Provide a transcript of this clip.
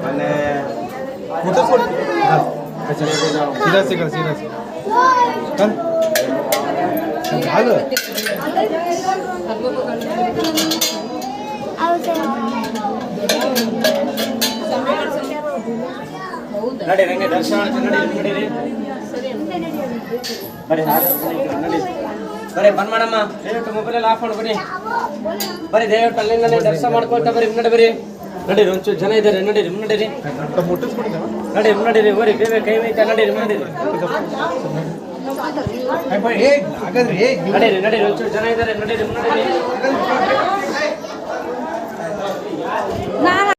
અને સિરાસી કર સિરાસી હાલો ನಡೆ ರಂಗೆ ದರ್ಶನ ನಡಿ ಬರೀ ನಡಿ ಬರೀ ಬಂದ್ ಮಾಡಮ್ಮ ದಯವಿಟ್ಟು ಮೊಬೈಲ್ ಎಲ್ಲ ಆಫ್ ಮಾಡ್ಕೊಡಿ ಬರೀ ದಯವಿಟ್ಟು ಅಲ್ಲಿಂದಲೇ ದರ್ಶನ ಮಾಡ್ಕೊಳ್ತಾ ಬರೀ ನಡಿ ಬರೀ ನಡೀರಿ ಒಂಚೂರು ಜನ ಇದ್ದಾರೆ ನಡೀರಿ ನಡೀರಿ ನಡೀರಿ ನಡೀರಿ ಬರೀ ಬೇಗ ಕೈ ಮೈತಾ ನಡೀರಿ ನಡೀರಿ ನಡೀರಿ ನಡೀರಿ ಒಂಚೂರು ಜನ ಇದ್ದಾರೆ ನಡೀರಿ ನಡೀರಿ